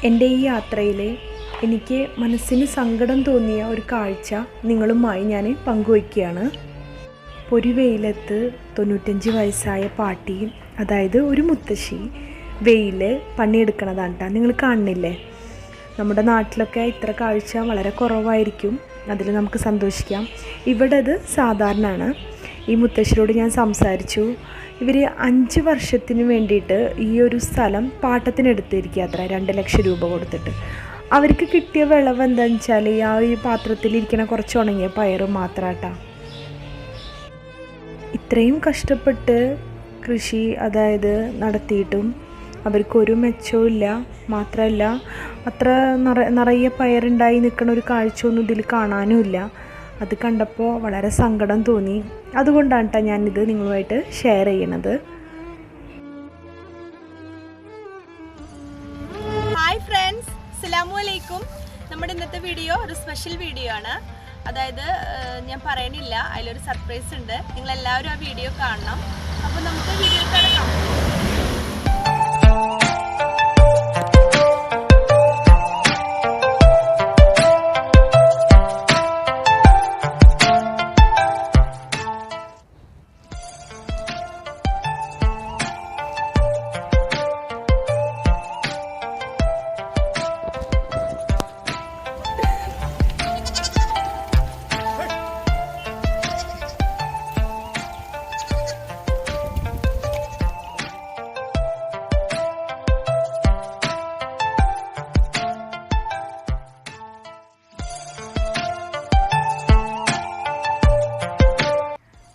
എൻ്റെ ഈ യാത്രയിൽ എനിക്ക് മനസ്സിന് സങ്കടം തോന്നിയ ഒരു കാഴ്ച നിങ്ങളുമായി ഞാൻ പങ്കുവയ്ക്കുകയാണ്. ഒരു വെയിലത്ത് 95 വയസ്സായ പാട്ടി, അതായത് ഒരു മുത്തശ്ശി വെയിൽ പണിയെടുക്കണതാണ് കേട്ടോ. നിങ്ങൾ കാണുന്നില്ലേ? നമ്മുടെ നാട്ടിലൊക്കെ ഇത്ര കാഴ്ച വളരെ കുറവായിരിക്കും. അതിൽ നമുക്ക് സന്തോഷിക്കാം. ഇവിടെ അത് സാധാരണയാണ്. ഈ മുത്തശ്ശിയോട് ഞാൻ സംസാരിച്ചു. ഇവർ 5 വർഷത്തിന് വേണ്ടിയിട്ട് ഈ ഒരു സ്ഥലം പാട്ടത്തിനെടുത്തിരിക്കുക, അത്ര 2 ലക്ഷം രൂപ കൊടുത്തിട്ട്. അവർക്ക് കിട്ടിയ വിളവ് എന്താണെന്ന് വെച്ചാൽ ആ ഒരു പാത്രത്തിലിരിക്കുന്ന കുറച്ച് ഉണങ്ങിയ പയറ് മാത്രാട്ടാ. ഇത്രയും കഷ്ടപ്പെട്ട് കൃഷി നടത്തിയിട്ടും അവർക്കൊരു മെച്ചവും ഇല്ല. മാത്രമല്ല അത്ര നിറയെ പയറുണ്ടായി നിൽക്കുന്ന ഒരു കാഴ്ചയൊന്നും ഇതിൽ കാണാനുമില്ല. അത് കണ്ടപ്പോൾ വളരെ സങ്കടം തോന്നി. അതുകൊണ്ടാണ് കേട്ടോ ഞാനിത് നിങ്ങളുമായിട്ട് ഷെയർ ചെയ്യണത്. ഹായ് ഫ്രണ്ട്സ്, അസ്സലാമു അലൈക്കും. നമ്മുടെ ഇന്നത്തെ വീഡിയോ ഒരു സ്പെഷ്യൽ വീഡിയോ ആണ്. അതായത് ഞാൻ പറയണില്ല, അതിലൊരു സർപ്രൈസ് ഉണ്ട്. നിങ്ങളെല്ലാവരും ആ വീഡിയോ കാണണം. അപ്പോൾ നമുക്ക് വീഡിയോ കിടക്കാം.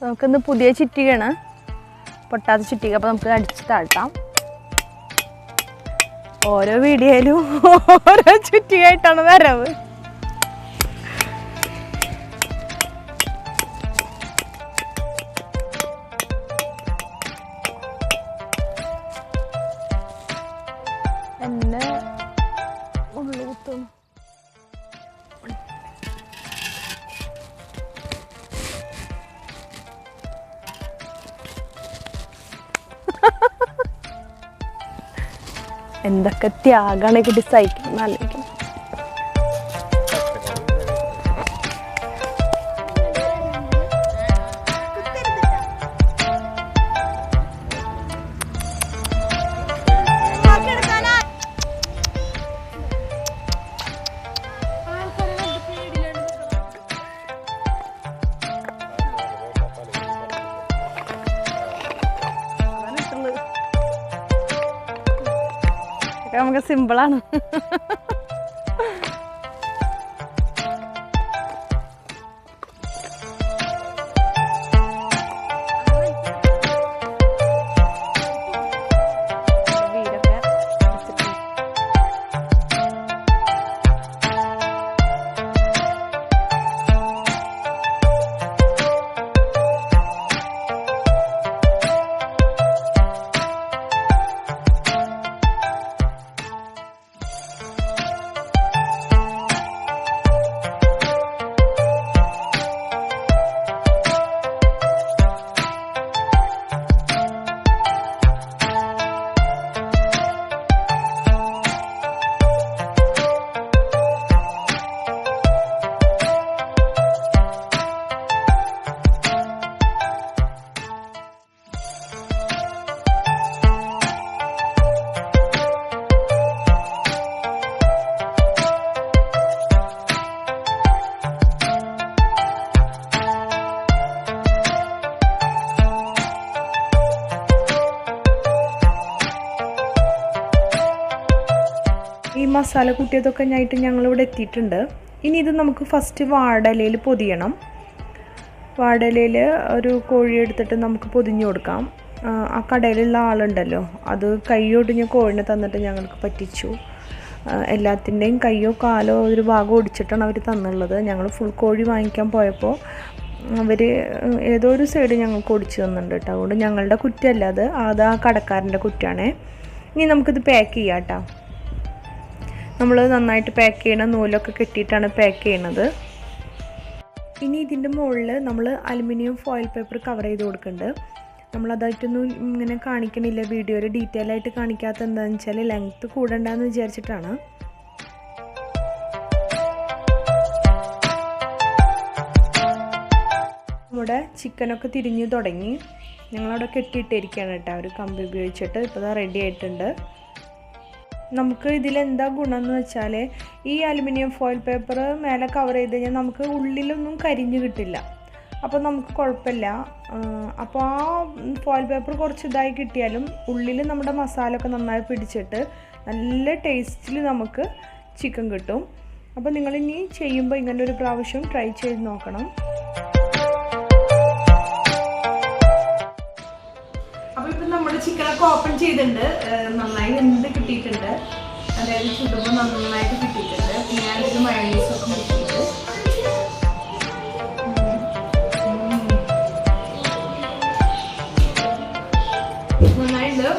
നമുക്കിന്ന് പുതിയ ചുറ്റികയാണ്, പൊട്ടാത്ത ചുറ്റിക. അപ്പോൾ നമുക്ക് അടിച്ച് താഴ്ത്താം. ഓരോ വീഡിയോയിലും ഓരോ ചുറ്റികയായിട്ടാണ് വരവ്. എന്നെ ഉള്ളു കുത്തുന്നു. എന്തൊക്കെ ത്യാഗമാണ് കുട്ടി സഹിക്കുന്നത് ആലോചിക്കണം. നമുക്ക് സിമ്പിളാണ്. ഈ മസാല കൂട്ടിയതൊക്കെ ആയിട്ട് ഞങ്ങളിവിടെ എത്തിയിട്ടുണ്ട്. ഇനി ഇത് നമുക്ക് ഫസ്റ്റ് വാഴയിലയിൽ പൊതിയണം. വാഴയിലയിൽ ഒരു കോഴി എടുത്തിട്ട് നമുക്ക് പൊതിഞ്ഞു കൊടുക്കാം. ആ കടയിലുള്ള ആളുണ്ടല്ലോ, അത് കൈയൊടിഞ്ഞ കോഴിനെ തന്നിട്ട് ഞങ്ങൾക്ക് പറ്റിച്ചു. എല്ലാത്തിൻ്റെയും കയ്യോ കാലോ ഒരു ഭാഗം ഒടിച്ചിട്ടാണ് അവർ തന്നുള്ളത്. ഞങ്ങൾ ഫുൾ കോഴി വാങ്ങിക്കാൻ പോയപ്പോൾ അവർ ഏതോ ഒരു സൈഡ് ഞങ്ങൾക്ക് ഒടിച്ച് തന്നിട്ടുണ്ട് കേട്ടോ. അതുകൊണ്ട് ഞങ്ങളുടെ കുറ്റമല്ല അത് ആ കടക്കാരൻ്റെ കുറ്റമാണേ. ഇനി നമുക്കിത് പാക്ക് ചെയ്യാം കേട്ടോ. നമ്മൾ നന്നായിട്ട് പാക്ക് ചെയ്യണം, നൂലൊക്കെ കെട്ടിയിട്ടാണ് പാക്ക് ചെയ്യണത്. ഇനി ഇതിൻ്റെ മുകളിൽ നമ്മൾ അലുമിനിയം ഫോയിൽ പേപ്പർ കവർ ചെയ്ത് കൊടുക്കുന്നുണ്ട്. നമ്മളതായിട്ടൊന്നും ഇങ്ങനെ കാണിക്കണില്ല, വീഡിയോയിൽ ഡീറ്റെയിൽ ആയിട്ട് കാണിക്കാത്ത എന്താണെന്ന് വെച്ചാൽ ലെങ്ത്ത് കൂടണ്ടെന്ന് വിചാരിച്ചിട്ടാണ്. ഇവിടെ ചിക്കനൊക്കെ തിരിഞ്ഞു തുടങ്ങി. ഞങ്ങളവിടെ കെട്ടിയിട്ടിരിക്കുകയാണ് കേട്ടോ ഒരു കമ്പി ഉപയോഗിച്ചിട്ട്. ഇപ്പോൾ അത് റെഡി ആയിട്ടുണ്ട്. നമുക്ക് ഇതിലെന്താ ഗുണം എന്ന് വെച്ചാൽ ഈ അലുമിനിയം ഫോയിൽ പേപ്പർ മേലെ കവർ ചെയ്ത് കഴിഞ്ഞാൽ നമുക്ക് ഉള്ളിലൊന്നും കരിഞ്ഞ് കിട്ടില്ല. അപ്പോൾ നമുക്ക് കുഴപ്പമില്ല. അപ്പോൾ ആ ഫോയിൽ പേപ്പർ കുറച്ച് ഇതായി കിട്ടിയാലും ഉള്ളിൽ നമ്മുടെ മസാല ഒക്കെ നന്നായി പിടിച്ചിട്ട് നല്ല ടേസ്റ്റിൽ നമുക്ക് ചിക്കൻ കിട്ടും. അപ്പോൾ നിങ്ങളിനി ചെയ്യുമ്പോൾ ഇങ്ങനെ ഒരു പ്രാവശ്യം ട്രൈ ചെയ്ത് നോക്കണം. അപ്പോൾ ഇപ്പം നമ്മുടെ ചിക്കനൊക്കെ ഓപ്പൺ ചെയ്തിട്ടുണ്ട്. നന്നായി വെന്ത് കിട്ടിയിട്ടുണ്ട്. അതായത് ചുടുമ്പോൾ നന്നായിട്ട് കിട്ടിയിട്ടുണ്ട്. പിന്നെ ഞാനൊരു മയോണൈസൊക്കെ കിട്ടിയിട്ട് നന്നായിട്ട്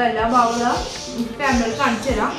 എല്ലാ ഭാഗം ക്യാമറയിൽ കാണിച്ചു തരാം.